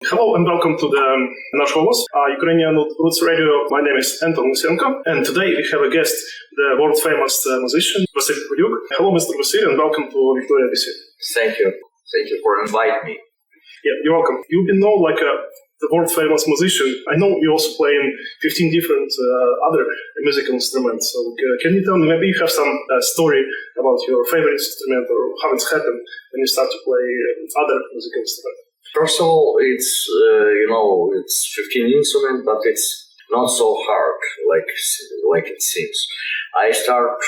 Hello and welcome to the Nash Holos, Ukrainian roots radio. My name is Anton, Lysenko, and today we have a guest, the world-famous musician, Vasyl Popadiuk. Hello, Mr. Vasyl, and welcome to Victoria, BC. Thank you. Thank you for inviting me. Yeah, you're welcome. You've been known like the world-famous musician. I know you also play in 15 different other musical instruments. So can you tell me, maybe you have some story about your favorite instrument or how it's happened when you start to play other musical instruments? First of all, it's, it's 15 instruments, but it's not so hard like it seems. I start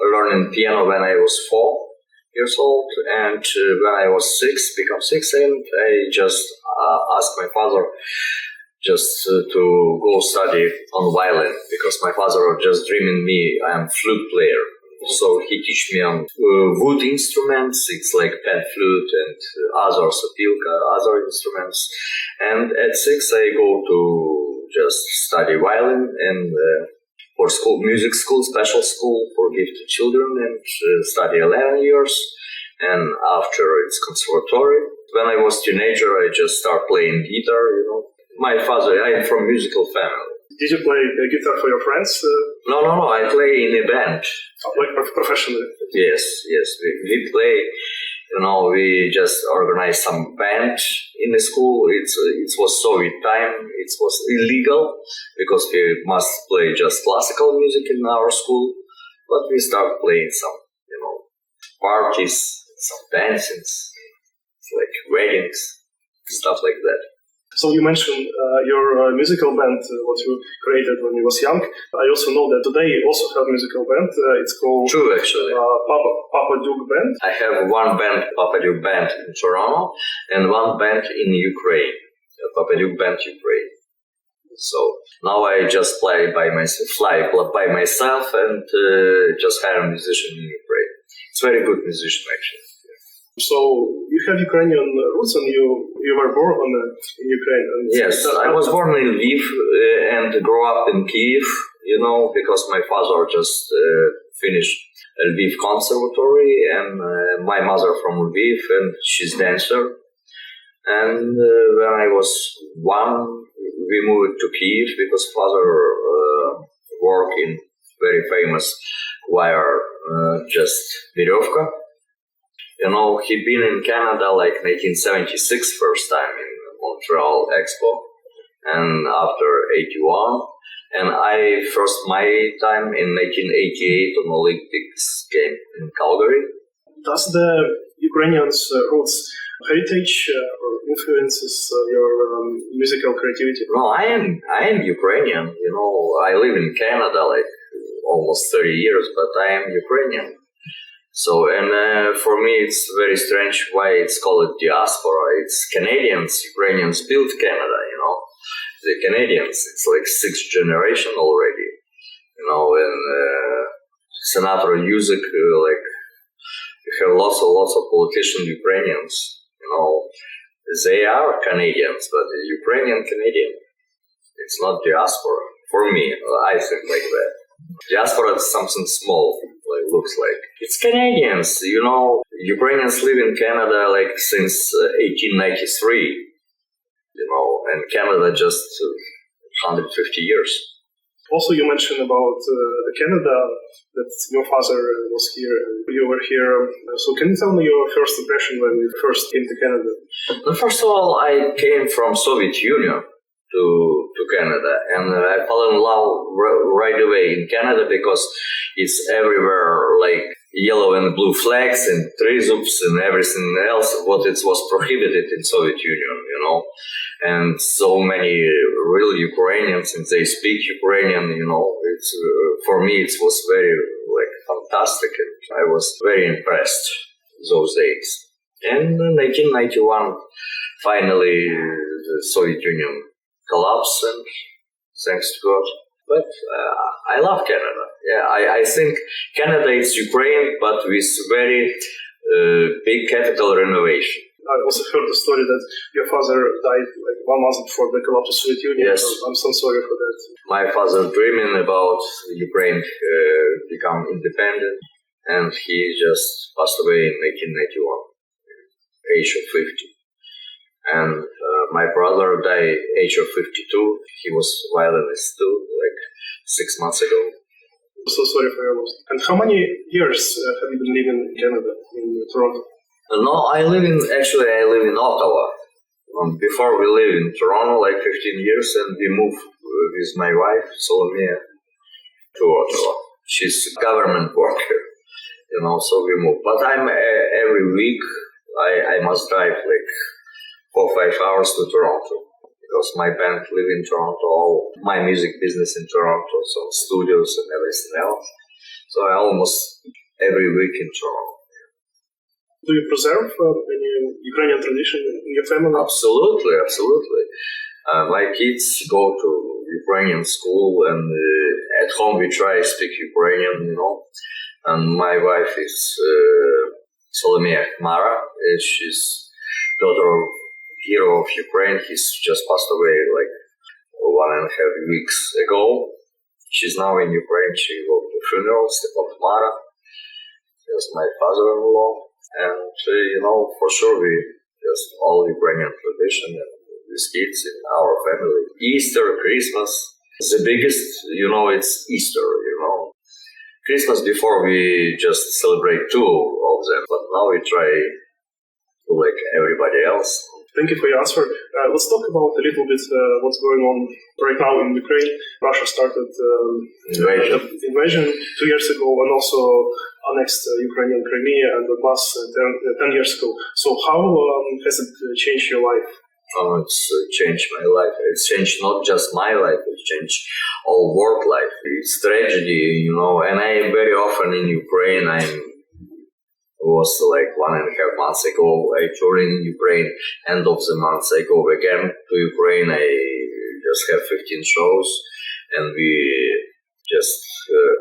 learning piano when I was 4 years old, and when I was 6, and I just asked my father just to go study on violin, because my father was just dreaming me I'm a flute player. So he teach me on wood instruments, it's like pan flute and other sopilka, other instruments. And at 6 I go to just study violin and for school, music school, special school for gifted children, and study 11 years. And after it's conservatory. When I was teenager, I just start playing guitar, My father, I am from musical family. Did you play guitar for your friends? No, I play in a band. Like professionally? Yes. We play, we just organized some band in the school. It was Soviet time. It was illegal because we must play just classical music in our school. But we start playing some, parties, some dancings, like weddings, stuff like that. So you mentioned your musical band, what you created when you was young. I also know that today you also have a musical band. It's called True, actually. Popadiuk Band. I have one band, Popadiuk Band in Toronto, and one band in Ukraine, Popadiuk Band Ukraine. So now I just fly by myself and just hire a musician in Ukraine. It's a very good musician, actually. So you have Ukrainian roots, and you were born in Ukraine. And yes, I was born in Lviv and grew up in Kyiv, because my father just finished Lviv Conservatory, and my mother from Lviv, and she's dancer. And when I was 1, we moved to Kyiv because father worked in very famous choir, just Verevka. He'd been in Canada like 1976, first time in Montreal Expo, and after 81. And my time in 1988 on Olympics game in Calgary. Does the Ukrainians' roots, heritage, or influences your musical creativity? No, I am Ukrainian. I live in Canada like almost 30 years, but I am Ukrainian. So, and for me, it's very strange why it's called diaspora. It's Canadians, Ukrainians built Canada, The Canadians, it's like 6th generation already, and Senator Yuzek, you have lots of politician Ukrainians, They are Canadians, but Ukrainian Canadian. It's not diaspora. For me, I think like that. Diaspora is something small, looks like. It's Canadians, Ukrainians live in Canada like since 1893, and Canada just 150 years. Also, you mentioned about Canada, that your father was here, and you were here. So can you tell me your first impression when you first came to Canada? Well, first of all, I came from Soviet Union to Canada, and I fell in love right away in Canada because it's everywhere like yellow and blue flags and trizups and everything else what it was prohibited in Soviet Union, and so many real Ukrainians, and they speak Ukrainian, it's for me it was very fantastic, and I was very impressed those days. And in 1991 finally the Soviet Union collapsed, and thanks to God. But I love Canada. Yeah, I think Canada is Ukraine, but with very big capital renovation. I also heard the story that your father died 1 month before the collapse of the Soviet Union. Yes. I'm so sorry for that. My father dreaming about Ukraine become independent, and he just passed away in 1991, age of 50. And my brother died age of 52. He was violinist too, like 6 months ago. So sorry for your loss. And how many years have you been living in Canada, in Toronto? No, I live in Ottawa. Before we lived in Toronto like 15 years, and we moved with my wife, Solomia, to Ottawa. She's a government worker, so we moved. But I'm every week, I must drive like 4 or 5 hours to Toronto, because my band live in Toronto, all my music business in Toronto, so studios and everything else. So I almost every week in Toronto. Do you preserve any Ukrainian tradition in your family? Absolutely. My kids go to Ukrainian school, and at home we try to speak Ukrainian, And my wife is Solomia Mara. She's daughter of hero of Ukraine. He's just passed away like 1.5 weeks ago. She's now in Ukraine. She go to funeral, Stepan Mara. That's my father-in-law. And, for sure we just all Ukrainian tradition and with kids in our family. Easter, Christmas. The biggest, it's Easter, Christmas before we just celebrate 2 of them, but now we try to like everybody else. Thank you for your answer. Let's talk about a little bit what's going on right now in Ukraine. Russia started invasion 2 years ago, and also annexed Ukrainian Crimea and Donbass 10 years ago. So how has it changed your life? Oh, it's changed my life. It's changed not just my life, it's changed all world life. It's tragedy, and I am very often in Ukraine. I was like 1.5 months ago. I toured in Ukraine. End of the month, I go again to Ukraine. I just have 15 shows, and we just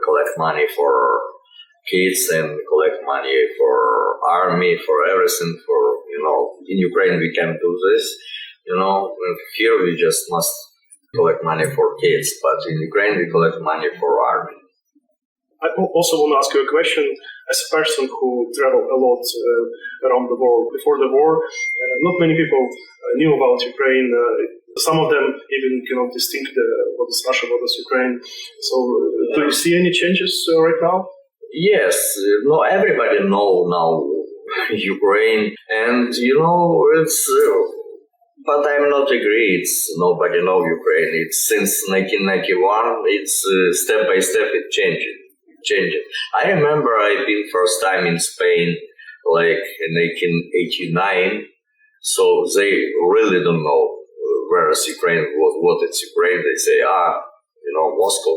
collect money for kids and collect money for army, for everything. For in Ukraine we can do this. Here we just must collect money for kids, but in Ukraine we collect money for army. I also want to ask you a question. As a person who traveled a lot around the world before the war, not many people knew about Ukraine. Some of them even cannot distinguish what is Russia, what is Ukraine. So, do you see any changes right now? Yes, everybody know now Ukraine, and it's. But I'm not agree. It's nobody know Ukraine. It's since 1991. It's step by step it changing. I remember I've been first time in Spain like in 1989. So they really don't know where is Ukraine, what it's Ukraine. They say Moscow.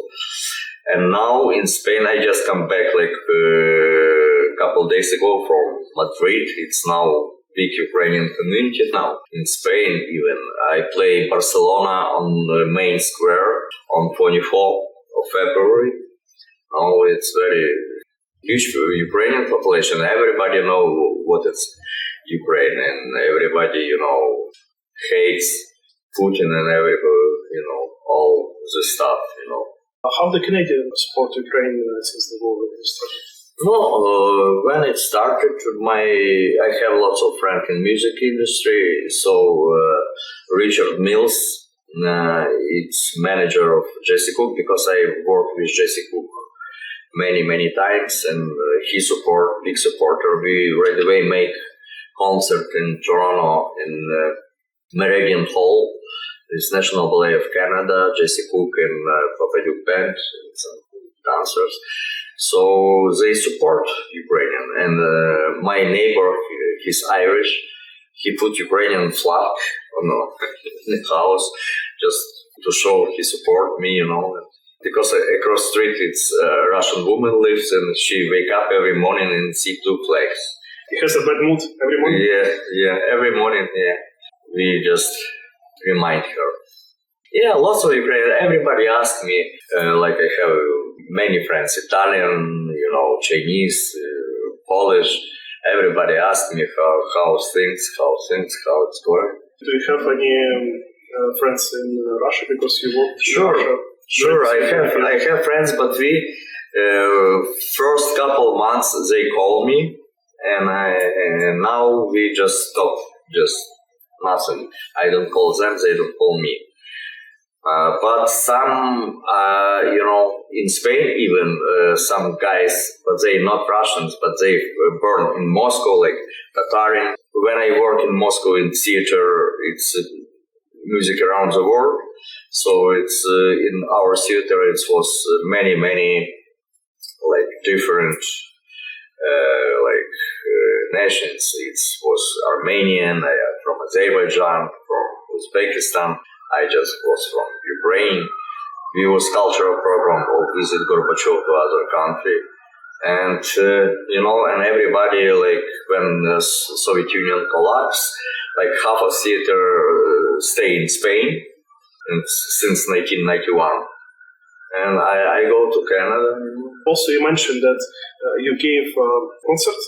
And now in Spain I just come back like a couple days ago from Madrid. It's now big Ukrainian community now in Spain. Even I play Barcelona on the main square on 24th of February. Now it's very huge Ukrainian population. Everybody know what it's Ukraine, and everybody hates Putin and everybody all the stuff. How the Canadian support Ukraine since the war started? When it started, I have lots of friends in music industry. So Richard Mills, it's manager of Jesse Cook, because I worked with Jesse Cook many times, and he big supporter. We right away make concert in Toronto in Meridian Hall. It's National Ballet of Canada, Jesse Cook and Popadiuk band, and some dancers. So they support Ukrainian. And my neighbor, he's Irish. He put Ukrainian flag on the house just to show he support me, Because across the street it's a Russian woman lives, and she wake up every morning and see 2 flags. He has a bad mood every morning? Yeah, every morning, yeah. We just remind her. Yeah, lots of Ukrainian. Everybody asks me, like I have many friends, Italian, Chinese, Polish. Everybody asks me how it's going. Do you have any friends in Russia because you work in Russia? Sure, I have friends, but we first couple months they called me, and now we just stopped. Just nothing. I don't call them, they don't call me. But some, in Spain even, some guys, but they're not Russians, but they were born in Moscow, like Tatarin. When I work in Moscow in theater, it's music around the world. So it's in our theater, it was many, like different, nations. It was Armenian, from Azerbaijan, from Uzbekistan. I just was from Ukraine. We was cultural program of visit Gorbachev to other country. And, and everybody, like, when the Soviet Union collapsed, like half of theater stay in Spain since 1991. And I go to Canada. Also, you mentioned that you gave a concert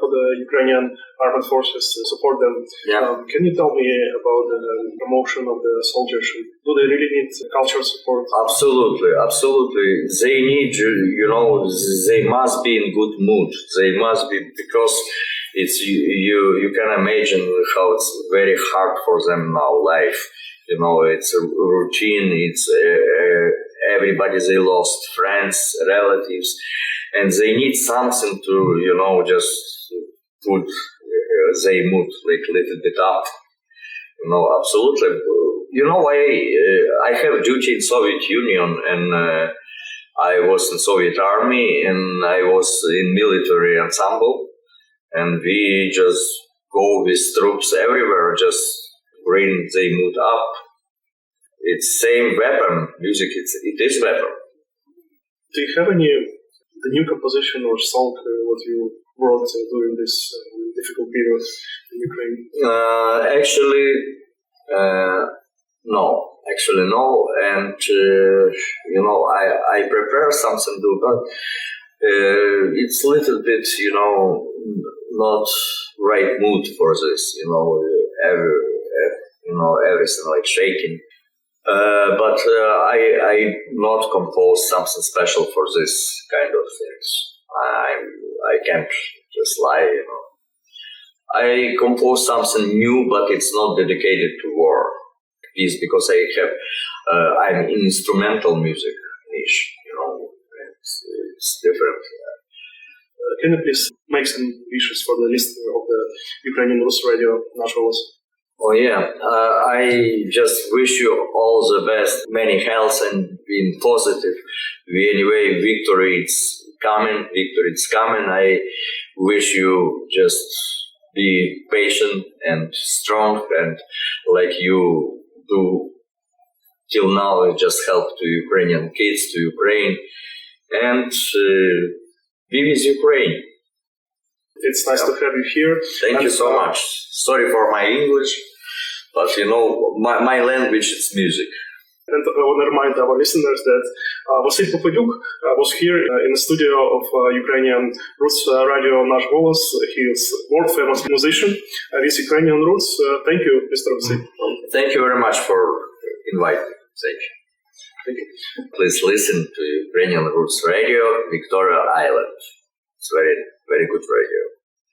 for the Ukrainian armed forces to support them. Yeah. Can you tell me about the promotion of the soldiers? Do they really need cultural support? Absolutely. They need, they must be in good mood. They must be, because it's you can imagine how it's very hard for them now, life. It's a routine, it's everybody, they lost friends, relatives, and they need something to, just put their mood like a little bit up. Absolutely. I have duty in Soviet Union, and I was in Soviet Army, and I was in military ensemble, and we just go with troops everywhere, just bring their mood up. It's same weapon, music, it is weapon. Do you have any the new composition or song what you wrote during this difficult period in Ukraine? No. And, I prepare something to, but it's a little bit, not right mood for this, everything like shaking. But I not compose something special for this kind of things. I can't just lie, I compose something new, but it's not dedicated to war. It's because I'm in instrumental music niche, it's different. Can you please make some wishes for the listener of the Ukrainian Rus Radio, Nash Holos? Oh yeah, I just wish you all the best, many health and being positive. Anyway, victory it's coming. I wish you just be patient and strong, and like you do till now, just help to Ukrainian kids, to Ukraine, and be with Ukraine. It's nice to have you here. Thank you so much. Sorry for my English, but my language is music. And I want to remind our listeners that Vasyl Popadiuk was here in the studio of Ukrainian Roots Radio Nash Голос. He is world famous musician with Ukrainian roots. Thank you, Mr. Vasyl. Thank you very much for inviting me. Thank you. Thank you. Please listen to Ukrainian Roots Radio, Victoria Island. It's very, very good radio.